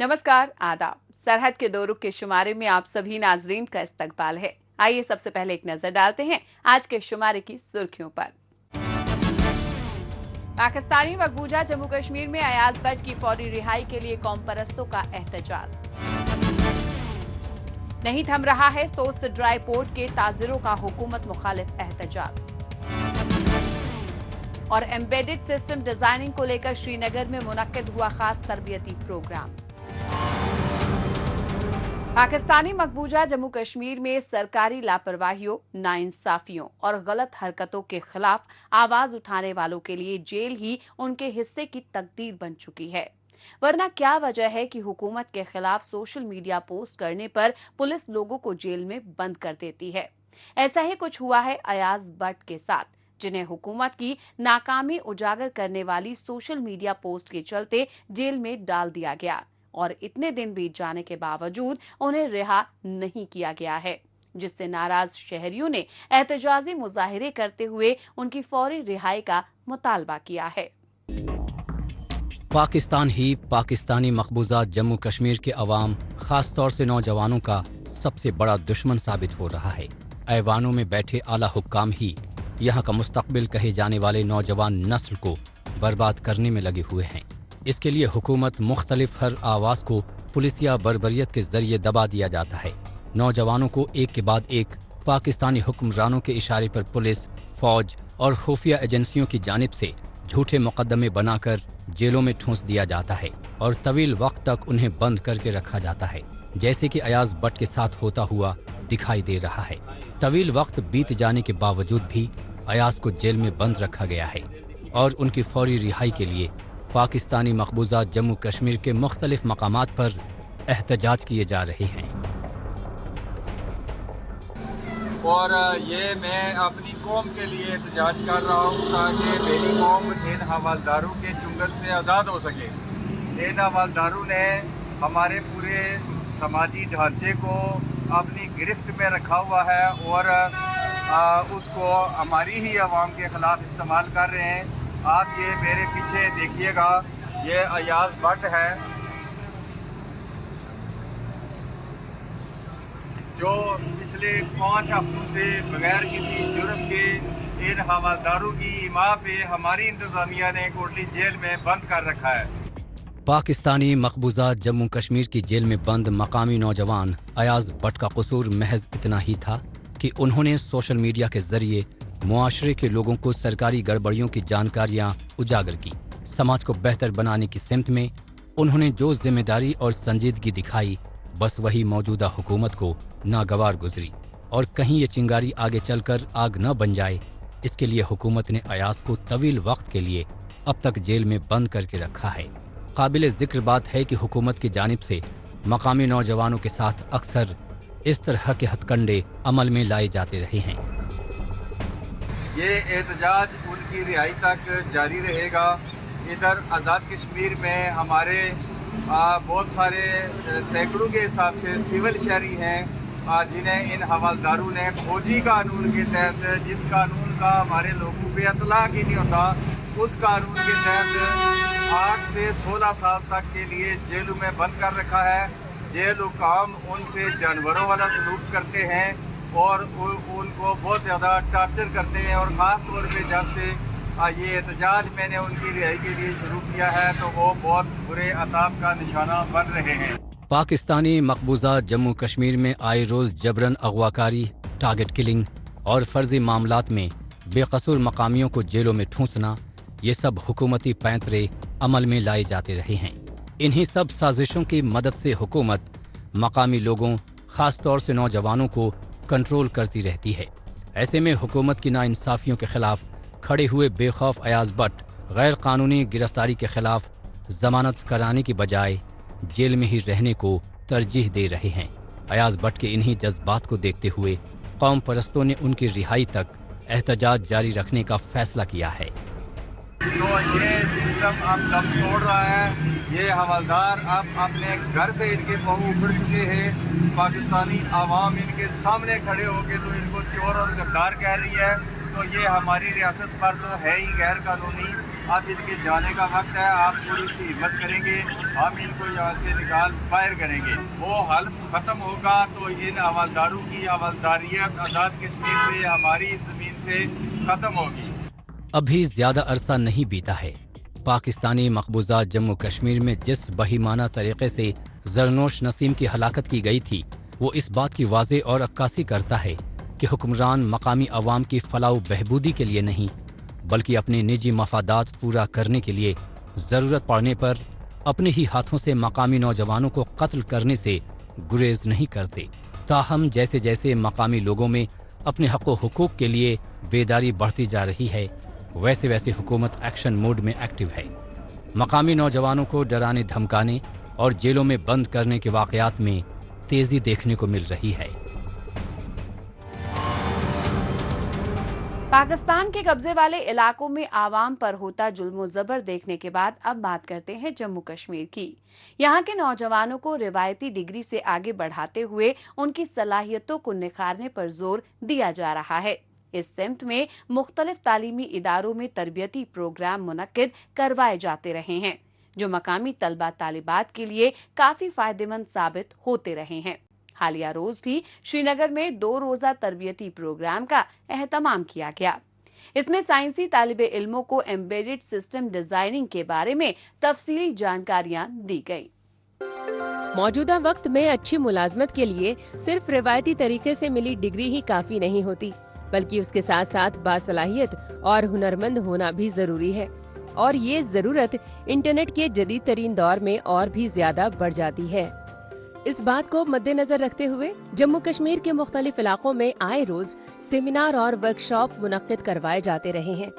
नमस्कार, आदाब। सरहद के दो रुख के शुमारे में आप सभी नाजरीन का इस्तकबाल है। आइए सबसे पहले एक नजर डालते हैं आज के शुमारे की सुर्खियों पर। पाकिस्तानी मकबूजा जम्मू कश्मीर में अयाज भट्ट की फौरी रिहाई के लिए कौम परस्तों का एहतजाज। नहीं थम रहा है सोस्त ड्राई पोर्ट के ताजिरों का हुकूमत मुखालिफ एहतजाज। और एम्बेडेड सिस्टम डिजाइनिंग को लेकर श्रीनगर में मुनक्किद हुआ खास तरबियती प्रोग्राम। पाकिस्तानी मकबूजा जम्मू कश्मीर में सरकारी लापरवाहियों, नाइंसाफियों और गलत हरकतों के खिलाफ आवाज उठाने वालों के लिए जेल ही उनके हिस्से की तकदीर बन चुकी है। वरना क्या वजह है कि हुकूमत के खिलाफ सोशल मीडिया पोस्ट करने पर पुलिस लोगों को जेल में बंद कर देती है। ऐसा ही कुछ हुआ है अयाज भट्ट के साथ, जिन्हें हुकूमत की नाकामी उजागर करने वाली सोशल मीडिया पोस्ट के चलते जेल में डाल दिया गया और इतने दिन बीत जाने के बावजूद उन्हें रिहा नहीं किया गया है, जिससे नाराज शहरियों ने एहतजाजी मुजाहिरे करते हुए उनकी फौरी रिहाई का मुतालबा किया है। पाकिस्तान ही पाकिस्तानी मकबूजा जम्मू कश्मीर के अवाम, खास तौर से नौजवानों का सबसे बड़ा दुश्मन साबित हो रहा है। ऐवानों में बैठे आला हुक्काम ही यहाँ का मुस्तकबिल कहे जाने वाले नौजवान नस्ल को बर्बाद करने में लगे हुए हैं। इसके लिए हुकूमत मुख्तलिफ हर आवाज़ को पुलिस या बर्बरियत के जरिए दबा दिया जाता है। नौजवानों को एक के बाद एक पाकिस्तानी हुक्मरानों के इशारे पर पुलिस, फौज और खुफिया एजेंसियों की जानिब से झूठे मुकदमे बनाकर जेलों में ठूंस दिया जाता है और तवील वक्त तक उन्हें बंद करके रखा जाता है, जैसे कि अयाज भट्ट के साथ होता हुआ दिखाई दे रहा है। तवील वक्त बीत जाने के बावजूद भी अयाज को जेल में बंद रखा गया है और उनकी फौरी रिहाई के लिए पाकिस्तानी मकबूजा जम्मू कश्मीर के मुख्तलिफ मकामात पर एहतजाज किए जा रहे हैं। और ये मैं अपनी कौम के लिए एहतजाज कर रहा हूँ ताकि मेरी कौम इन हवालदारों के चुंगल से आज़ाद हो सके। इन हवालदारों ने हमारे पूरे समाजी ढांचे को अपनी गिरफ्त में रखा हुआ है और उसको हमारी ही आवाम के ख़िलाफ़ इस्तेमाल कर रहे हैं। आप ये मेरे पीछे देखिएगा, ये अयाज भट्ट है जो पिछले 5 हफ्तों से बगैर किसी जुर्म के इन हवालदारों की इमा पे हमारी इंतजामिया ने कोटली जेल में बंद कर रखा है। पाकिस्तानी मकबूजा जम्मू कश्मीर की जेल में बंद मकामी नौजवान अयाज भट्ट का कसूर महज इतना ही था कि उन्होंने सोशल मीडिया के जरिए मुआशरे के लोगों को सरकारी गड़बड़ियों की जानकारियां उजागर की। समाज को बेहतर बनाने की सिमत में उन्होंने जो जिम्मेदारी और संजीदगी दिखाई, बस वही मौजूदा हुकूमत को नागवार गुजरी और कहीं ये चिंगारी आगे चलकर आग न बन जाए, इसके लिए हुकूमत ने अयाज को तवील वक्त के लिए अब तक जेल में बंद करके रखा है। काबिल ज़िक्र बात है कि हुकूमत की जानिब से मकामी नौजवानों के साथ अक्सर इस तरह के हथकंडे अमल में लाए जाते रहे हैं। ये एहतजाज उनकी रिहाई तक जारी रहेगा। इधर आज़ाद कश्मीर में हमारे बहुत सारे सैकड़ों के हिसाब से सिविल शहरी हैं जिन्हें इन हवालदारों ने फौजी कानून के तहत, जिस कानून का हमारे लोगों पे इतलाक ही नहीं होता, उस कानून के तहत 8 से 16 साल तक के लिए जेलों में बंद कर रखा है। जेल हुकाम उनसे जानवरों वाला सलूक करते हैं और उनको बहुत ज़्यादा टार्चर करते हैं और ख़ास तौर पे जब से ये एहतजाज मैंने उनकी रिहाई के लिए शुरू किया है तो वो बहुत बुरे अताब का निशाना बन रहे हैं। पाकिस्तानी मकबूजा जम्मू कश्मीर में आए रोज़ जबरन अगवाकारी, टारगेट किलिंग और फर्जी मामलात में बेकसूर मकामियों को जेलों में ठूंसना, ये सब हुकूमती पैंतरे अमल में लाए जाते रहे हैं। इन्हीं सब साजिशों की मदद से हुकूमत मकामी लोगों, ख़ास तौर से नौजवानों को कंट्रोल करती रहती है। ऐसे में हुकूमत की नाइंसाफियों के खिलाफ खड़े हुए बेखौफ अयाज भट्ट गैर कानूनी गिरफ्तारी के खिलाफ जमानत कराने की बजाय जेल में ही रहने को तरजीह दे रहे हैं। अयाज भट्ट के इन्हीं जज्बात को देखते हुए कौम परस्तों ने उनकी रिहाई तक एहतजाज जारी रखने का फैसला किया है। तो ये सिस्टम अब दम तोड़ रहा है। ये हवालदार अब अपने घर से इनके पाँव उखड़ चुके हैं। पाकिस्तानी आवाम इनके सामने खड़े होकर तो इनको चोर और गद्दार कह रही है, तो ये हमारी रियासत पर तो है ही गैर कानूनी। اب ان کے جانے کا وقت ہے, آپ تھوڑی سی ہمت کریں گے, ہم ان کو یہاں سے نکال فائر کریں گے. وہ حلف ختم ہوگا تو ان حوالداروں کی حوالداریت آزاد کشمیر سے, ہماری زمین سے ختم ہوگی. ابھی زیادہ عرصہ نہیں بیتا ہے پاکستانی مقبوضہ جموں کشمیر میں جس بہیمانہ طریقے سے زرنوش نسیم کی ہلاکت کی گئی تھی, وہ اس بات کی واضح اور عکاسی کرتا ہے کہ حکمران مقامی عوام کی فلاح و بہبودی کے لیے نہیں بلکہ اپنے نجی مفادات پورا کرنے کے لیے ضرورت پڑنے پر اپنے ہی ہاتھوں سے مقامی نوجوانوں کو قتل کرنے سے گریز نہیں کرتے. تاہم جیسے جیسے مقامی لوگوں میں اپنے حق و حقوق کے لیے بیداری بڑھتی جا رہی ہے, ویسے ویسے حکومت ایکشن موڈ میں ایکٹیو ہے. مقامی نوجوانوں کو ڈرانے دھمکانے اور جیلوں میں بند کرنے کے واقعات میں تیزی دیکھنے کو مل رہی ہے. پاکستان کے قبضے والے علاقوں میں عوام پر ہوتا ظلم و زبر دیکھنے کے بعد اب بات کرتے ہیں جموں کشمیر کی. یہاں کے نوجوانوں کو روایتی ڈگری سے آگے بڑھاتے ہوئے ان کی صلاحیتوں کو نکھارنے پر زور دیا جا رہا ہے. اس سمت میں مختلف تعلیمی اداروں میں تربیتی پروگرام منعقد کروائے جاتے رہے ہیں جو مقامی طلبہ طالبات کے لیے کافی فائدہ مند ثابت ہوتے رہے ہیں. حالیہ روز بھی شری نگر میں 2 روزہ تربیتی پروگرام کا اہتمام کیا گیا. اس میں سائنسی طالب علموں کو ایمبیڈڈ سسٹم ڈیزائننگ کے بارے میں تفصیلی جانکاریاں دی گئیں. موجودہ وقت میں اچھی ملازمت کے لیے صرف روایتی طریقے سے ملی ڈگری ہی کافی نہیں ہوتی بلکہ اس کے ساتھ ساتھ باصلاحیت اور ہنرمند ہونا بھی ضروری ہے, اور یہ ضرورت انٹرنیٹ کے جدید ترین دور میں اور بھی زیادہ بڑھ جاتی ہے. اس بات کو مد نظر رکھتے ہوئے جموں کشمیر کے مختلف علاقوں میں آئے روز سیمینار اور ورکشاپ منعقد کروائے جاتے رہے ہیں.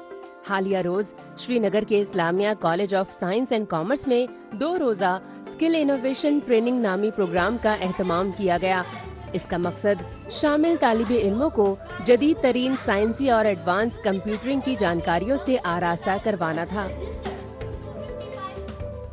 حالیہ روز شری نگر کے Islamia college of science and commerce میں 2 روزہ اسکل انوویشن ٹریننگ نامی پروگرام کا اہتمام کیا گیا. اس کا مقصد شامل طالب علموں کو جدید ترین سائنسی اور ایڈوانس کمپیوٹرنگ کی جانکاریوں سے آراستہ کروانا تھا.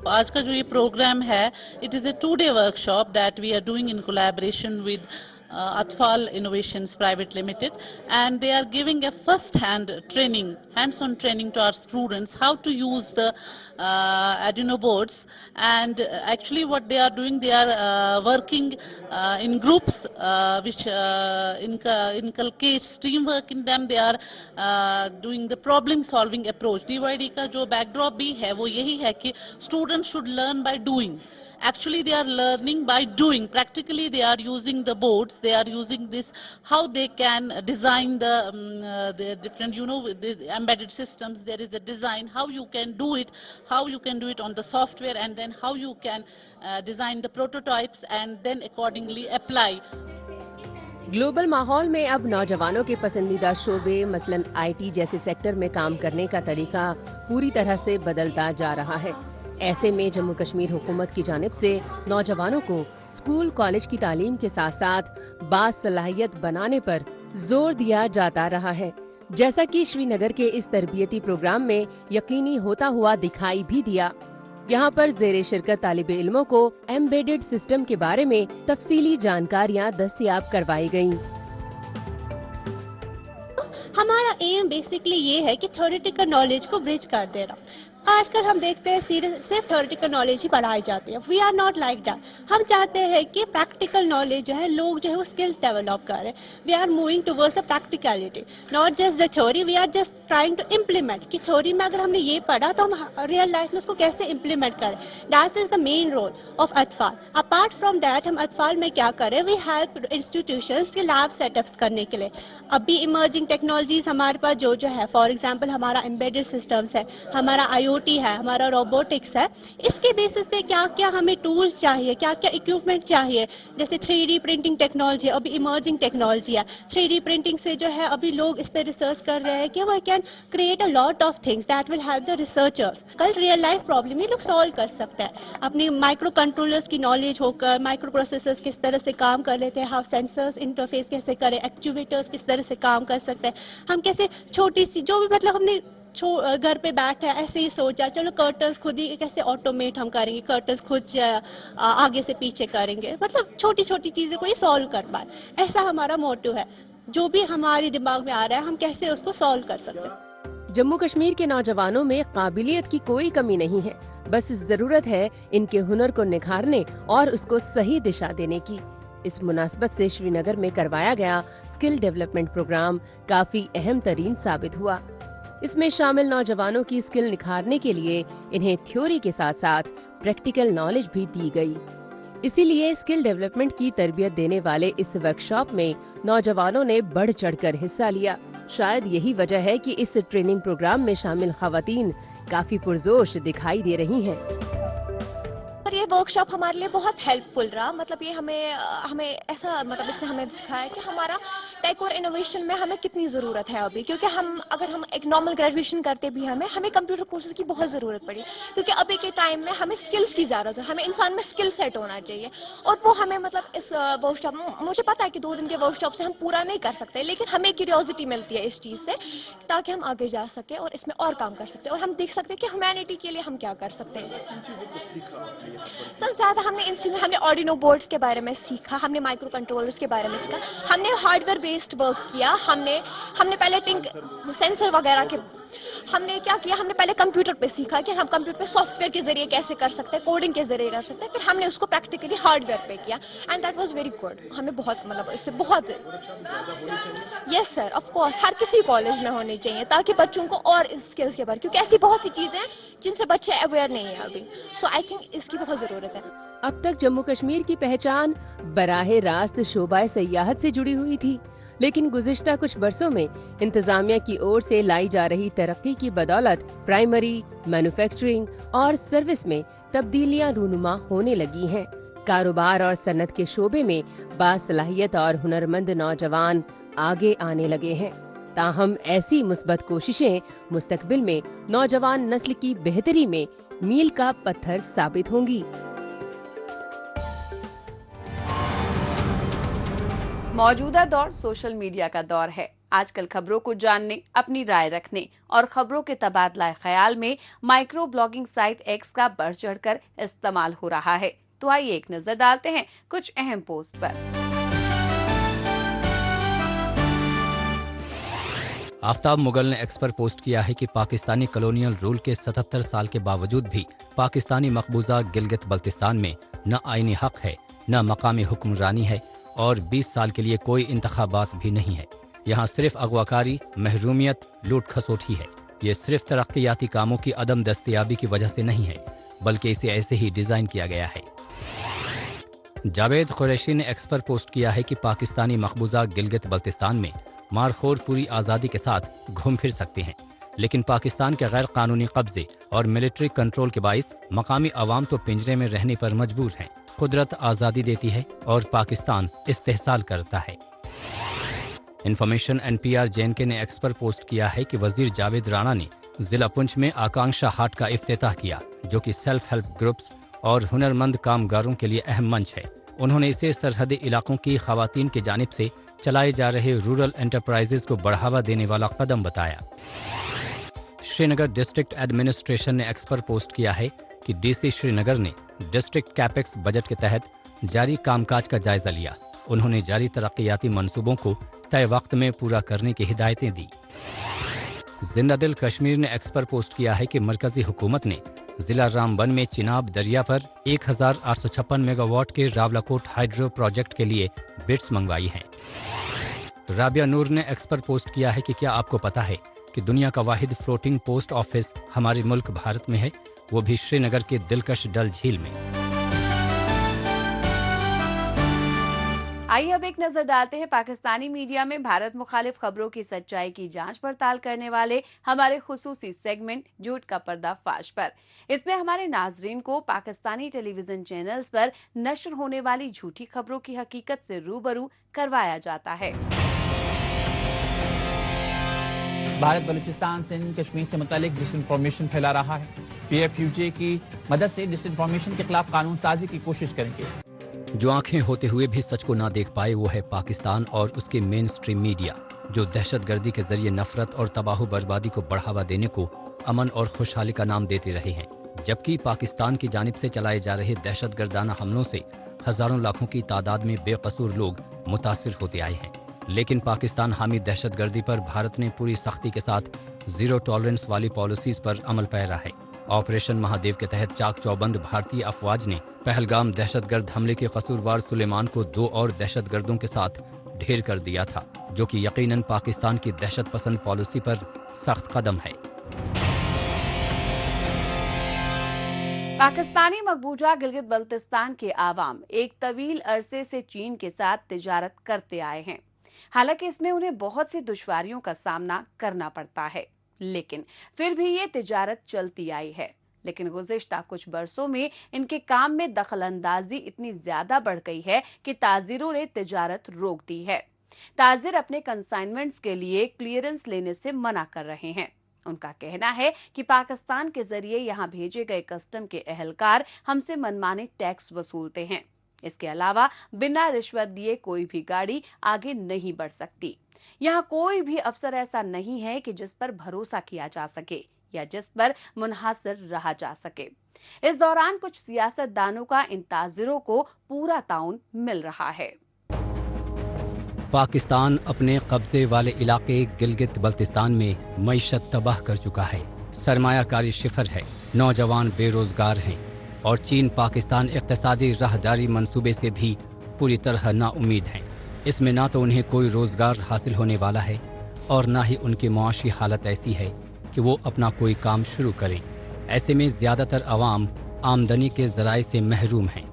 آج کا جو یہ پروگرام ہے, it is a 2-day workshop that we are doing in collaboration with Atfal Innovations Private Limited, and they are giving a first-hand training, hands-on training to our students how to use the Arduino boards. And actually what they are doing, they are working in groups which inculcates teamwork in them. They are doing the problem-solving approach. DYD کا جو backdrop بھی ہے وہ یہی ہے کہ students should learn by doing. Actually they are learning by doing. Practically they are using the boards, they are using this, how they can design the different, the embedded systems. There is a design, how you can do it on the software, and then how you can design the prototypes and then accordingly apply. Global ماحول میں اب نوجوانوں کے پسندیدہ شعبے مثلاً IT جیسے sector میں کام کرنے کا طریقہ پوری طرح سے بدلتا جا رہا ہے. ایسے میں جموں کشمیر حکومت کی جانب سے نوجوانوں کو اسکول کالج کی تعلیم کے ساتھ ساتھ باصلاحیت بنانے پر زور دیا جاتا رہا ہے, جیسا کہ شری نگر کے اس تربیتی پروگرام میں یقینی ہوتا ہوا دکھائی بھی دیا. یہاں پر زیر شرکت طالب علموں کو ایمبیڈڈ سسٹم کے بارے میں تفصیلی جانکاریاں دستیاب کروائی گئیں. ہمارا ایم بیسکلی یہ ہے کہ تھیوریٹیکل نالج کو برج کر دینا. آج کل ہم دیکھتے ہیں صرف تھیوریٹیکل نالج ہی پڑھائی جاتی ہے. We are not like that. ہم چاہتے ہیں کہ پریکٹیکل نالج جو ہے لوگ جو ہے وہ اسکلس ڈیولپ کریں. We are moving towards the practicality, not just the theory. We are just trying to implement کہ تھیوری میں اگر ہم نے یہ پڑھا تو ہم ریئل لائف میں اس کو کیسے امپلیمنٹ کریں. That is the main role of Atfal. Apart from that ہم اطفال میں کیا کریں, وی ہیلپ انسٹیٹیوشنس کے لیب سیٹ اپس کرنے کے لیے. ابھی ایمرجنگ ٹیکنالوجیز ہمارے پاس جو ہے, فار ایگزامپل ہمارا ایمبیڈڈ سسٹمس ہے, ہمارا IoT ہے, ہمارا روبوٹکس ہے. اس کے بیسس پہ کیا کیا ہمیں ٹول چاہیے, کیا کیا اکوپمنٹ چاہیے. جیسے 3D پرنٹنگ ٹیکنالوجی ابھی ایمرجنگ ٹیکنالوجی ہے. 3D پرنٹنگ سے جو ہے ابھی لوگ اس پہ ریسرچ کر رہے ہیں کہ وہ can create a lot of things that will help the researchers. کل ریئل لائف پرابلم یہ لوگ سالو کر سکتے ہیں. اپنی مائکرو کنٹرولرس کی نالج ہو کر, مائکرو پروسیسرس کس طرح سے کام کر لیتے ہیں, ہاؤ سینسرس انٹرفیس کیسے کریں, ایکٹیویٹرس کس طرح سے کام کر سکتے ہیں. ہم کیسے چھوٹی سی جو بھی مطلب ہم نے گھر پہ بیٹھے ایسے ہی سوچا چلو کرٹنس خود ہی کیسے آٹومیٹ ہم کریں گے, کرٹنس خود آگے سے پیچھے کریں گے. مطلب چھوٹی چھوٹی چیزیں کو یہ سالو کر پائے, ایسا ہمارا موٹو ہے. جو بھی ہمارے دماغ میں آ رہا ہے ہم کیسے اس کو سالو کر سکتے ہیں. जम्मू कश्मीर के नौजवानों में काबिलियत की कोई कमी नहीं है, बस जरूरत है इनके हुनर को निखारने और उसको सही दिशा देने की। इस मुनासबत से श्रीनगर में करवाया गया स्किल डेवलपमेंट प्रोग्राम काफी अहम तरीन साबित हुआ। इसमें शामिल नौजवानों की स्किल निखारने के लिए इन्हें थ्योरी के साथ साथ प्रैक्टिकल नॉलेज भी दी गई। इसीलिए स्किल डेवलपमेंट की तरबियत देने वाले इस वर्कशॉप में नौजवानों ने बढ़ चढ़कर हिस्सा लिया। शायद यही वजह है कि इस ट्रेनिंग प्रोग्राम में शामिल खवातीन काफी पुरजोश दिखाई दे रही हैं। पर ये वर्कशॉप हमारे लिए बहुत हेल्पफुल रहा। मतलब ये हमें ऐसा मतलब इसने हमें सिखाया कि हमारा टेक और इनोवेशन में हमें कितनी ज़रूरत है अभी, क्योंकि अगर हम एक नॉर्मल ग्रेजुएशन करते भी हमें कंप्यूटर कोर्सेज की बहुत ज़रूरत पड़ी, क्योंकि अभी के टाइम में हमें स्किल्स की ज़रूरत है, हमें इंसान में स्किल सेट होना चाहिए। और वो हमें मतलब इस वर्कशॉप, मुझे पता है कि 2 दिन के वर्कशॉप से हम पूरा नहीं कर सकते, लेकिन हमें क्यूरियोसिटी मिलती है इस चीज़ से, ताकि हम आगे जा सकें और इसमें और काम कर सकते हैं और हम देख सकते हैं कि ह्यूमैनिटी के लिए हम क्या कर सकते हैं। सर ज़्यादा हमने ऑर्डिनो बोर्ड्स के बारे में सीखा, हमने माइक्रो कंट्रोलर्स के बारे में सीखा, हमने हार्डवेयर बेस्ड वर्क किया, हमने पहले सेंसर वगैरह के हमने क्या किया, हमने पहले कंप्यूटर पे सीखा कि हम कंप्यूटर पे सॉफ्टवेयर के जरिए कैसे कर सकते हैं, कोडिंग के जरिए कर सकते हैं, फिर हमने उसको प्रैक्टिकली हार्डवेयर पे किया and that was very good. हमें बहुत मतलब इससे बहुत यस सर, ऑफ कोर्स हर किसी कॉलेज में होनी चाहिए, ताकि बच्चों को और स्किल्स के बारे, क्योंकि ऐसी बहुत सी चीज़ें हैं जिनसे बच्चे अवेयर नहीं है अभी। सो आई थिंक इसकी बहुत ज़रूरत है। अब तक जम्मू कश्मीर की पहचान बराहे रास्त शोबाए सयाहत से जुड़ी हुई थी, लेकिन गुज़िश्ता कुछ बरसों में इंतजामिया की ओर से लाई जा रही तरक्की की बदौलत प्राइमरी, मैन्युफैक्चरिंग और सर्विस में तब्दीलियां रूनुमा होने लगी हैं। कारोबार और सन्नत के शोबे में बासलाहियत और हुनरमंद नौजवान आगे आने लगे हैं। ताहम ऐसी मुस्बत कोशिशें मुस्तकबिल में नौजवान नस्ल की बेहतरी में मील का पत्थर साबित होंगी। मौजूदा दौर सोशल मीडिया का दौर है। आजकल खबरों को जानने, अपनी राय रखने और खबरों के तबादला ख्याल में माइक्रो ब्लॉगिंग साइट एक्स का बढ़ चढ़कर इस्तेमाल हो रहा है। तो आइए एक नजर डालते हैं कुछ अहम पोस्ट पर। आफ्ताब मुगल ने एक्स पर पोस्ट किया है कि पाकिस्तानी कॉलोनियल रूल के 77 साल के बावजूद भी पाकिस्तानी मकबूजा गिलगित बल्तिस्तान में न आईनी हक है, न मकामी हुक्मरानी है और 20 साल के लिए कोई इंतखाबात भी नहीं है। यहाँ सिर्फ अगवाकारी, महरूमियत, लूट खसोटी है। ये सिर्फ तरक्याती कामों की अदम दस्तयाबी की वजह से नहीं है, बल्कि इसे ऐसे ही डिज़ाइन किया गया है। जावेद कुरैशी ने एक्स पर पोस्ट किया है कि पाकिस्तानी मकबूजा गिलगित बल्तिस्तान में मारखोर पूरी आज़ादी के साथ घूम फिर सकते हैं, लेकिन पाकिस्तान के गैर कानूनी कब्जे और मिलिट्री कंट्रोल के बाइस मकामी अवाम तो पिंजरे में रहने पर मजबूर हैं। कुदरत आज़ादी देती है और पाकिस्तान इस्तेहसाल करता है। इन्फॉर्मेशन NPR JNK ने एक्स पर पोस्ट किया है कि वजीर जावेद राणा ने जिला पुंछ में आकांक्षा हाट का इफ्तिताह किया, जो कि सेल्फ हेल्प ग्रुप्स और हुनरमंद कामगारों के लिए अहम मंच है। उन्होंने इसे सरहदी इलाकों की खवातीन की जानिब से चलाए जा रहे रूरल एंटरप्राइजेज को बढ़ावा देने वाला कदम बताया। श्रीनगर डिस्ट्रिक्ट एडमिनिस्ट्रेशन ने एक्स पर पोस्ट किया है कि DC श्रीनगर ने डिस्ट्रिक्ट कैपेक्स बजट के तहत जारी कामकाज का जायजा लिया। उन्होंने जारी तरक्याती मंसूबों को तय वक्त में पूरा करने की हिदायतें दी। जिंदादिल कश्मीर ने एक्स पर पोस्ट किया है कि मरकजी हुकूमत ने जिला रामबन में चिनाब दरिया पर 1856 मेगावाट के रावलाकोट हाइड्रो प्रोजेक्ट के लिए बिड्स मंगवाई हैं। राबिया नूर ने एक्स पर पोस्ट किया है कि क्या आपको पता है कि दुनिया का वाहिद फ्लोटिंग पोस्ट ऑफिस हमारे मुल्क भारत में है, वो भी श्रीनगर के दिलकश डल झील में। आइए अब एक नजर डालते हैं पाकिस्तानी मीडिया में भारत मुखालिफ खबरों की सच्चाई की जांच पड़ताल करने वाले हमारे खुसूसी सेगमेंट झूठ का पर्दाफाश पर। इसमें हमारे नाजरीन को पाकिस्तानी टेलीविजन चैनल्स पर नश्र होने वाली झूठी खबरों की हकीकत से रूबरू करवाया जाता है। भारत बलूचिस्तान सिंध कश्मीर से मुतालिक डिसइंफॉर्मेशन फैला रहा है। PFUJ की मदद से डिसइंफॉर्मेशन के खिलाफ कानून साजी की कोशिश करेंगे। जो आंखें होते हुए भी सच को ना देख पाए वो है पाकिस्तान और उसके मेन स्ट्रीम मीडिया, जो दहशतगर्दी के जरिए नफरत और तबाह बर्बादी को बढ़ावा देने को अमन और खुशहाली का नाम देते रहे हैं, जबकि पाकिस्तान की जानिब से चलाए जा रहे दहशतगर्दाना हमलों से हजारों लाखों की तादाद में बेकसूर लोग मुतासिर होते आए हैं। लेकिन पाकिस्तान हामी दहशत गर्दी पर भारत ने पूरी सख्ती के साथ जीरो टॉलरेंस वाली पॉलिसीज पर अमल पैरा है। ऑपरेशन महादेव के तहत चाक चौबंद भारतीय अफवाज ने पहलगाम दहशतगर्द हमले के कसूरवार सुलेमान को 2 और दहशतगर्दों के साथ ढेर कर दिया था, जो कि यकीनन पाकिस्तान की दहशत पसंद पॉलिसी पर सख्त कदम है। पाकिस्तानी मकबूजा गिलगित बल्तिस्तान के आवाम एक तवील अरसे से चीन के साथ तिजारत करते आए हैं। हालांकि इसमें उन्हें बहुत सी दुश्वारियों का सामना करना पड़ता है, लेकिन फिर भी ये तिजारत चलती आई है। लेकिन गुज़िश्ता कुछ बरसों में इनके काम में दखलंदाजी इतनी ज्यादा बढ़ गई है कि ताजिरों ने तिजारत रोक दी है। ताजिर अपने कंसाइनमेंट्स के लिए क्लियरेंस लेने से मना कर रहे हैं। उनका कहना है कि पाकिस्तान के जरिए यहाँ भेजे गए कस्टम के एहलकार हमसे मनमाने टैक्स वसूलते हैं। इसके अलावा बिना रिश्वत दिए कोई भी गाड़ी आगे नहीं बढ़ सकती। यहाँ कोई भी अफसर ऐसा नहीं है कि जिस पर भरोसा किया जा सके या जिस पर मुनहासिर रहा जा सके। इस दौरान कुछ सियासतदानों का इन ताजिरों को पूरा ताउन मिल रहा है। पाकिस्तान अपने कब्जे वाले इलाके गिलगित बल्तिस्तान में मईशत तबाह कर चुका है। सरमायाकारी शिफर है, नौजवान बेरोजगार हैं और चीन पाकिस्तान इक्तिसादी राहदारी मंसूबे से भी पूरी तरह नाउमीद हैं। इसमें ना तो उन्हें कोई रोजगार हासिल होने वाला है और ना ही उनकी मुआशी हालत ऐसी है कि वो अपना कोई काम शुरू करें। ऐसे में ज़्यादातर अवाम आमदनी के ज़राए से महरूम हैं।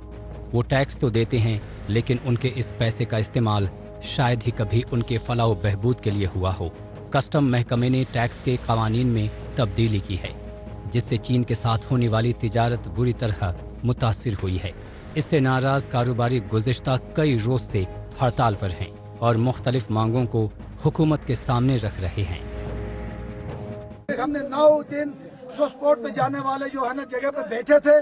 वो टैक्स तो देते हैं, लेकिन उनके इस पैसे का इस्तेमाल शायद ही कभी उनके फलाह बहबूद के लिए हुआ हो। कस्टम महकमे ने टैक्स के कवानीन में तब्दीली की है, जिससे चीन के साथ होने वाली तिजारत बुरी तरह मुतासिर हुई है। इससे नाराज कारोबारी गुज़िश्ता कई रोज से हड़ताल पर हैं और मुख्तलिफ मांगों को हुकूमत के सामने रख रहे हैं। हमने 9 दिन सोस्पोर्ट पे जाने वाले जो है ना जगह पे बैठे थे।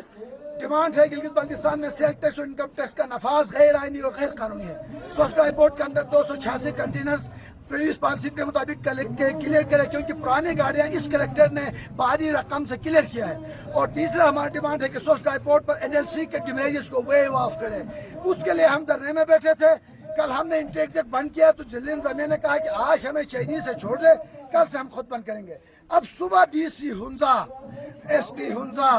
डिमांड है गिलगित बल्तिस्तान में सेल टैक्स और इनकम टैक्स का नफाज गैर आईनी और गैर कानूनी है। सोस्टा एयरपोर्ट के अंदर 286 कंटेनर्स प्रीवियस पॉलिसी के मुताबिक क्लियर करे, क्योंकि पुरानी गाड़ियां इस कलेक्टर ने भारी रकम से क्लियर किया है। और तीसरा हमारी डिमांड है कि सोस्टा एयरपोर्ट पर NLC के डिमेरेजेस को वेव ऑफ करें। उसके लिए हम धरने में बैठे थे। कल हमने इंटर एग्जिट बंद किया तो जिलेन जमीन ने कहा कि आज हमें चाइनीज से छोड़ दे, कल से हम खुद बंद करेंगे। अब सुबह DC Hunza, SP Hunza,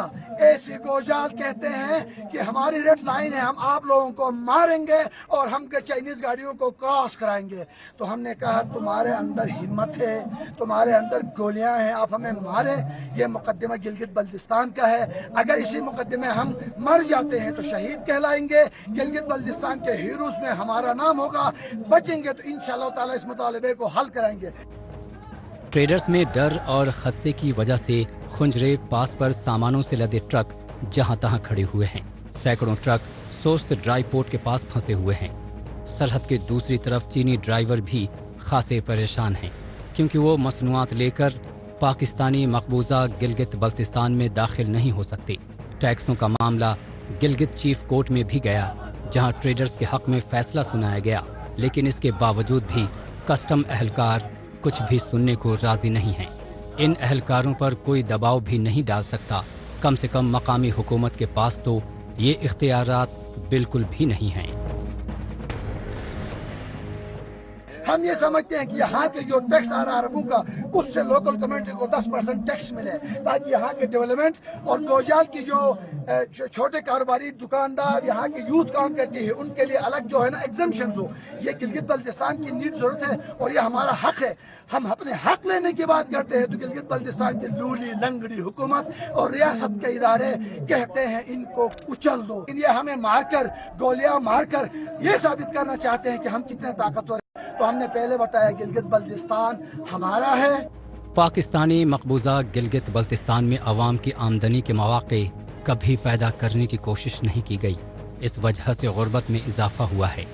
AC गोजाल कहते हैं कि हमारी रेड लाइन है, हम आप लोगों को मारेंगे और हम चाइनीज गाड़ियों को क्रॉस कराएंगे। तो हमने कहा तुम्हारे अंदर हिम्मत है, तुम्हारे अंदर गोलियां हैं, आप हमें मारे। ये मुकदमा गिलगित बल्तिस्तान का है। अगर इसी मुकदमे हम मर जाते हैं तो शहीद कहलाएंगे। गिलगित बल्तिस्तान के हीरोज में हमारा नाम होगा। बचेंगे तो इंशाअल्लाह ताला इस मुतालबे को हल कराएंगे। ट्रेडर्स में डर और खदशे की वजह से खुंजरे पास पर सामानों से लदे ट्रक जहां तहां खड़े हुए हैं। सैकड़ों ट्रक सोस्त ड्राई पोर्ट के पास फंसे हुए हैं। सरहद के दूसरी तरफ चीनी ड्राइवर भी खासे परेशान हैं, क्योंकि वो मसनूआत लेकर पाकिस्तानी मकबूजा गिलगित बल्तिस्तान में दाखिल नहीं हो सकते। टैक्सों का मामला गिलगित चीफ कोर्ट में भी गया, जहां ट्रेडर्स के हक में फैसला सुनाया गया, लेकिन इसके बावजूद भी कस्टम एहलकार कुछ भी सुनने को राजी नहीं हैं। इन एहलकारों पर कोई दबाव भी नहीं डाल सकता। कम से कम मकामी हुकूमत के पास तो ये इख्तियारात बिल्कुल भी नहीं हैं। हम ये समझते हैं कि यहाँ के जो टैक्स आ रहा है अरबों का, उससे लोकल कम्युनिटी को 10% टैक्स मिले, ताकि यहाँ के डेवलपमेंट और गोजाल की जो छोटे कारोबारी दुकानदार यहाँ की यूथ काम करती है उनके लिए अलग जो है ना एग्जम्पशंस हो। ये गिलगित बल्तिस्तान की नीड जरूरत है और ये हमारा हक है। हम अपने हक लेने की बात करते हैं तो गिलगित बल्तिस्तान की लूली लंगड़ी हुकूमत और रियासत के इदारे कहते हैं इनको कुचल दो। ये हमें मारकर, गोलियां मारकर ये साबित करना चाहते हैं कि हम कितने ताकतवर। तो हमने पहले बताया गिलगित बल्तिस्तान हमारा है। पाकिस्तानी मकबूजा गिलगित बल्तिस्तान में अवाम की आमदनी के मौके कभी पैदा करने की कोशिश नहीं की गई। इस वजह से गुर्बत में इजाफा हुआ है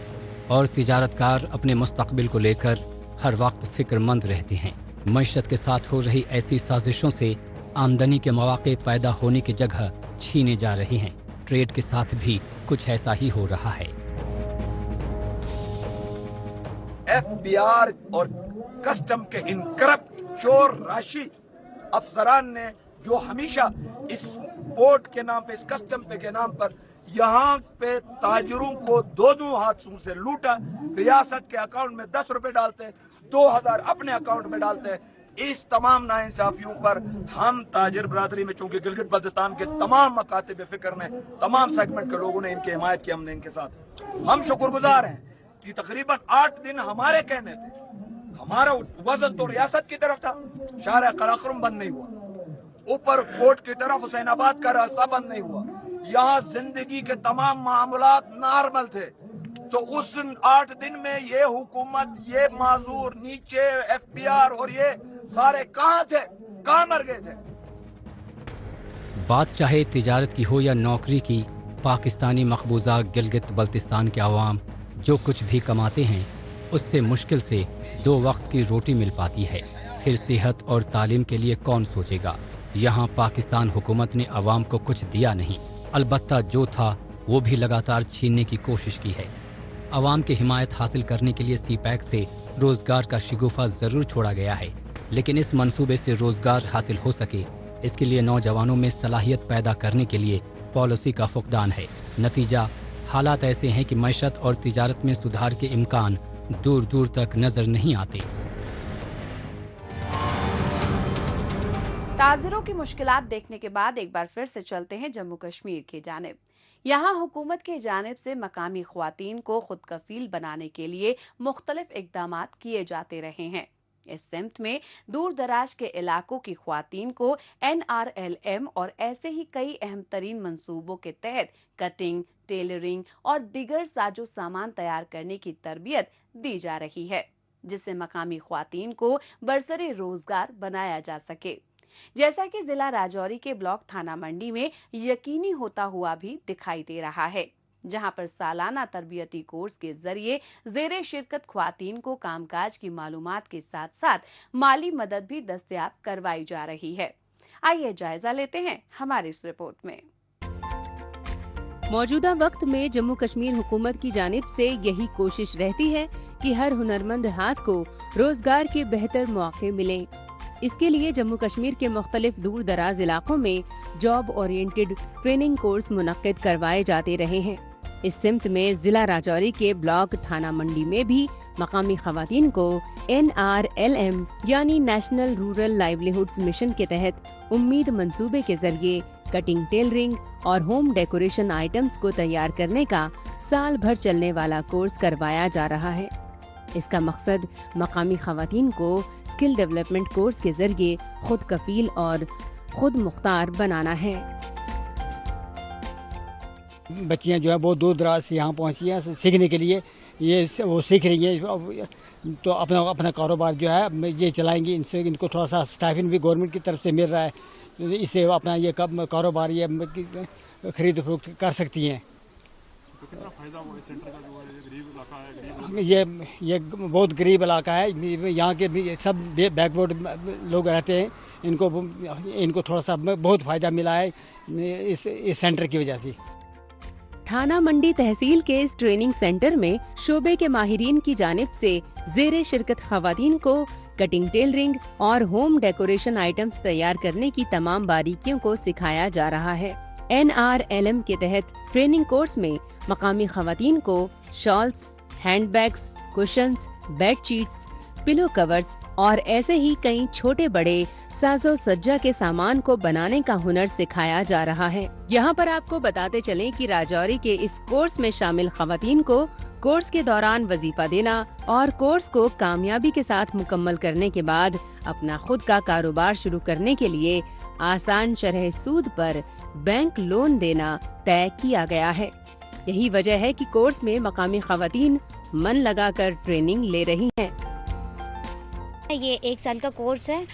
और तिजारतकार अपने मुस्तकबिल को लेकर हर वक्त फिक्रमंद रहते हैं। मईशत के साथ हो रही ऐसी साजिशों से आमदनी के मौके पैदा होने की जगह छीने जा रहे हैं। ट्रेड के साथ भी कुछ ऐसा ही हो रहा है। FBR और कस्टम के इन करप्ट चोर राशि अफसरान ने जो हमेशा इस पोर्ट के नाम पे, इस कस्टम पे के नाम पर यहाँ पे ताजरों को दो हाथों से लूटा। रियासत के अकाउंट में 10 रुपए डालते हैं, 2000 अपने अकाउंट में डालते हैं। इस तमाम नाइंसाफियों पर हम ताजिर बरादरी में, चूंकि गिलगित बल्तिस्तान के तमाम मकातिब फिक्र ने, तमाम सेगमेंट के लोगों ने इनकी हिमायत की, हमने इनके साथ, हम शुक्रगुजार हैं कि तकरीबन 8 दिन हमारे कहने पे हमारा वजन तो रियासत की तरफ था, शार कराक्रम बंद नहीं हुआ, ऊपर कोर्ट की तरफ हुसैनाबाद का रास्ता बंद नहीं हुआ, यहाँ जिंदगी के तमाम मामलात नॉर्मल थे। तो उस 8 दिन में ये हुकूमत, ये माजूर, नीचे FBR और ये सारे कहाँ थे, कहाँ मर गए थे? बात चाहे तिजारत की हो या नौकरी की, पाकिस्तानी मकबूजा गिलगित बल्तिस्तान के अवाम जो कुछ भी कमाते हैं उससे मुश्किल से 2 वक्त की रोटी मिल पाती है। फिर सेहत और तालीम के लिए कौन सोचेगा? यहाँ पाकिस्तान हुकूमत ने अवाम को कुछ दिया नहीं, अलबत्ता जो था वो भी लगातार छीनने की कोशिश की है। अवाम की हिमायत हासिल करने के लिए CPAC से रोज़गार का शिगुफा ज़रूर छोड़ा गया है, लेकिन इस मंसूबे से रोज़गार हासिल हो सके इसके लिए नौजवानों में सलाहियत पैदा करने के लिए पॉलिसी का फुकदान है। नतीजा हालात ऐसे हैं कि मईशत और तिजारत में सुधार के इम्कान दूर दूर तक नजर नहीं आते। ताजिरों की मुश्किलात देखने के बाद एक बार फिर से चलते हैं जम्मू कश्मीर की जानिब। यहाँ हुकूमत की जानिब से मकामी ख्वातीन को खुद कफील बनाने के लिए मुख्तलिफ इकदामात किए जाते रहे हैं। इस सिमत में दूर दराज के इलाकों की ख्वातीन को NRLM और ऐसे ही कई अहम तरीन मंसूबों के तहत कटिंग, टेलरिंग और दीगर साजो सामान तैयार करने की तरबियत दी जा रही है, जिससे मकामी ख्वातीन को बरसरे रोजगार बनाया जा सके, जैसा कि जिला राजौरी के ब्लॉक थाना मंडी में यकीनी होता हुआ भी दिखाई दे रहा है, जहां पर सालाना तरबियती कोर्स के जरिए ज़ेरे शिरकत ख्वातीन को कामकाज की मालूमात के साथ साथ माली मदद भी दस्तयाब करवाई जा रही है। आइए जायजा लेते हैं हमारी इस रिपोर्ट में। मौजूदा वक्त में जम्मू कश्मीर हुकूमत की जानिब से यही कोशिश रहती है कि हर हुनरमंद हाथ को रोजगार के बेहतर मौके मिलें। इसके लिए जम्मू कश्मीर के मुख्तलिफ दूर दराज इलाकों में जॉब ओरिएंटेड ट्रेनिंग कोर्स मुनक्किद करवाए जाते रहे हैं। इस सिमत में जिला राजौरी के ब्लॉक थाना मंडी में भी मकामी खवातीन को NRLM यानी नेशनल रूरल लाइवलीहुड्स मिशन के तहत उम्मीद मंसूबे के जरिए कटिंग, टेलरिंग और होम डेकोरेशन आइटम्स को तैयार करने का साल भर चलने वाला कोर्स करवाया जा रहा है। इसका मकसद मकामी खवातीन को स्किल डेवलपमेंट कोर्स के जरिए खुद कफील और खुद मुख्तार बनाना है। बच्चियां जो है बहुत दूर दराज से यहाँ पहुँची हैं सीखने के लिए, ये वो सीख रही है तो अपना कारोबार जो है ये चलाएंगी। इनसे इनको थोड़ा सा स्टाइपेंड भी गवर्नमेंट की तरफ से मिल रहा है, इससे अपना ये कारोबार ये खरीद फरोख्त कर सकती हैं। तो कितना फायदा हुआ इस सेंटर का? जो है गरीब इलाका है, ये बहुत गरीब इलाका है। यहाँ के भी सब बैकवर्ड लोग रहते हैं, इनको थोड़ा सा बहुत फायदा मिला है इस सेंटर की वजह से। थाना मंडी तहसील के इस ट्रेनिंग सेंटर में शोबे के माहिरीन की जानिब से ज़ेरे शिरकत खवातीन को कटिंग, टेलरिंग और होम डेकोरेशन आइटम्स तैयार करने की तमाम बारीकियों को सिखाया जा रहा है। NRLM के तहत ट्रेनिंग कोर्स में मकामी खवातीन को shawls, handbags, cushions, bed sheets, pillow covers और ऐसे ही कई छोटे बड़े साजो सज्जा के सामान को बनाने का हुनर सिखाया जा रहा है। यहाँ पर आपको बताते चलें कि राजौरी के इस कोर्स में शामिल खवातीन को कोर्स के दौरान वजीफा देना और कोर्स को कामयाबी के साथ मुकम्मल करने के बाद अपना खुद का कारोबार शुरू करने के लिए आसान शरह सूद पर बैंक लोन देना तय किया गया है। यही वजह है कि कोर्स में मकामी खवातीन मन लगाकर ट्रेनिंग ले रही हैं। ये 1 साल का कोर्स है,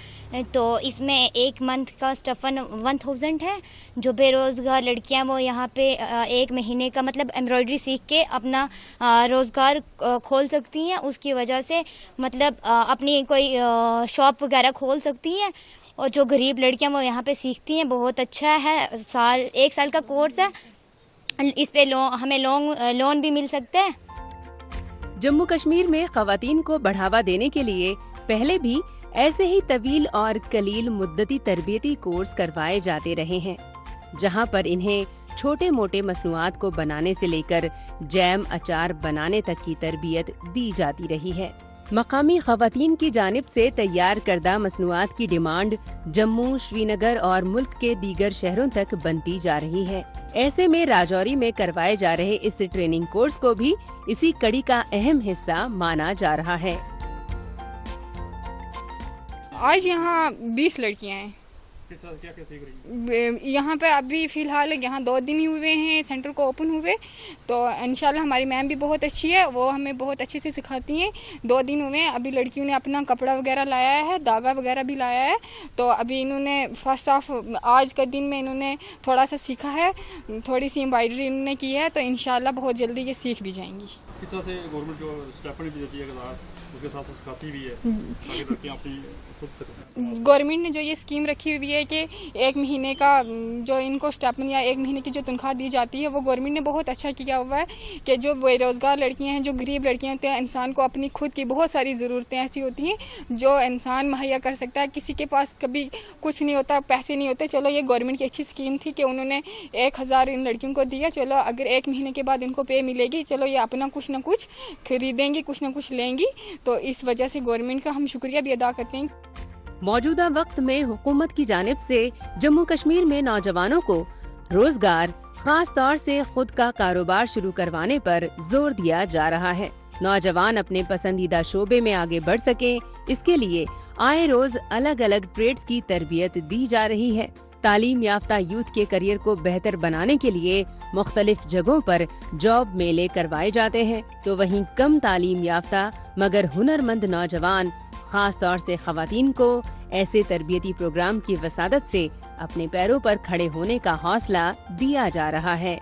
तो इसमें 1 मंथ का स्टफन 1000 है। जो बेरोज़गार लड़कियां वो यहाँ पे 1 महीने का मतलब एम्ब्रॉयडरी सीख के अपना रोज़गार खोल सकती हैं। उसकी वजह से मतलब अपनी कोई शॉप वगैरह खोल सकती हैं। और जो गरीब लड़कियां वो यहाँ पे सीखती हैं, बहुत अच्छा है। 1 साल का कोर्स है, इस पे हमें लोन भी मिल सकता है। जम्मू कश्मीर में खवातीन को बढ़ावा देने के लिए पहले भी ऐसे ही तवील और कलील मुद्दती तरबियती कोर्स करवाए जाते रहे हैं। जहां पर इन्हें छोटे मोटे मसनूआत को बनाने से लेकर जैम अचार बनाने तक की तरबियत दी जाती रही है। मकामी खवातीन की जानिब से तैयार करदा मसनूआत की डिमांड जम्मू, श्रीनगर और मुल्क के दीगर शहरों तक बनती जा रही है। ऐसे में राजौरी में करवाए जा रहे इस ट्रेनिंग कोर्स को भी इसी कड़ी का अहम हिस्सा माना जा रहा है। आज यहाँ 20 लड़कियाँ हैं। क्या सीख रही हैं? यहाँ पे अभी फ़िलहाल यहाँ 2 दिन ही हुए हैं सेंटर को ओपन हुए, तो इंशाल्लाह हमारी मैम भी बहुत अच्छी है, वो हमें बहुत अच्छे से सिखाती हैं। 2 दिन हुए हैं, अभी लड़कियों ने अपना कपड़ा वगैरह लाया है, धागा वगैरह भी लाया है, तो अभी इन्होंने फर्स्ट ऑफ आज के दिन में इन्होंने थोड़ा सा सीखा है, थोड़ी सी एम्ब्रॉयडरी इन्होंने की है, तो इंशाल्लाह बहुत जल्दी ये सीख भी जाएंगी। किस तरह से गवर्नमेंट जो स्टेपन भी देती है, उसके साथ सिखाती भी है ताकि लड़कियां अपनी खुद से। गवर्नमेंट ने जो ये स्कीम रखी हुई है कि 1 महीने का जो इनको स्टेपन या 1 महीने की जो तनख्वाह दी जाती है, वो गवर्नमेंट ने बहुत अच्छा किया हुआ है कि जो बेरोज़गार लड़कियां हैं, जो गरीब लड़कियां होती हैं, इंसान को अपनी खुद की बहुत सारी ज़रूरतें ऐसी होती हैं जो इंसान मुहैया कर सकता है। किसी के पास कभी कुछ नहीं होता, पैसे नहीं होते, चलो ये गवर्नमेंट की अच्छी स्कीम थी कि उन्होंने 1000 इन लड़कियों को दिया। चलो अगर 1 महीने के बाद इनको पे मिलेगी, चलो ये अपना कुछ ना कुछ खरीदेंगी, कुछ ना कुछ लेंगी, तो इस वजह से गवर्नमेंट का हम शुक्रिया भी अदा करते हैं। मौजूदा वक्त में हुकूमत की जानिब से जम्मू कश्मीर में नौजवानों को रोजगार, खास तौर से खुद का कारोबार शुरू करवाने पर जोर दिया जा रहा है। नौजवान अपने पसंदीदा शोबे में आगे बढ़ सकें, इसके लिए आए रोज अलग अलग ट्रेड्स की तरबियत दी जा रही है। तालीम याफ्ता यूथ के करियर को बेहतर बनाने के लिए मुख्तलिफ जगहों पर जॉब मेले करवाए जाते हैं, तो वहीं कम तालीम याफ्ता मगर हुनरमंद नौजवान, खास तौर से खवातीन को ऐसे तरबियती प्रोग्राम की वसादत से अपने पैरों पर खड़े होने का हौसला दिया जा रहा है।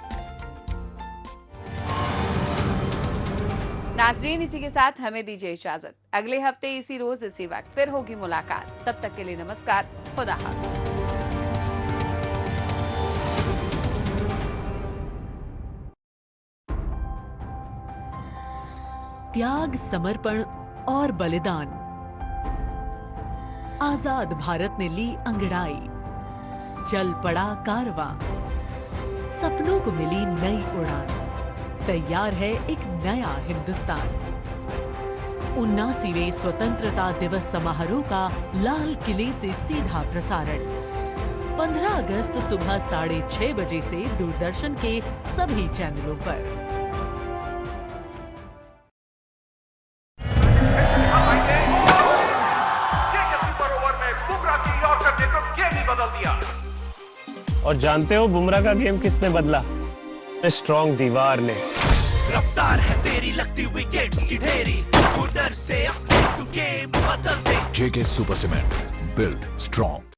नाज़रीन, इसी के साथ हमें दीजिए इजाजत। अगले हफ्ते इसी रोज इसी वक्त फिर होगी मुलाकात। तब तक के लिए नमस्कार, खुदा हाफ़िज़। त्याग, समर्पण और बलिदान। आजाद भारत ने ली अंगड़ाई, चल पड़ा कारवां, सपनों को मिली नई उड़ान, तैयार है एक नया हिंदुस्तान। 79वें स्वतंत्रता दिवस समारोह का लाल किले से सीधा प्रसारण 15 अगस्त सुबह 6:30 बजे से दूरदर्शन के सभी चैनलों पर। और जानते हो बुमराह का गेम किसने बदला? स्ट्रॉन्ग दीवार ने। रफ्तार है तेरी लगती विकेट्स की ढेरी, से अपने तू गेम बदल दे। JK super cement, build strong.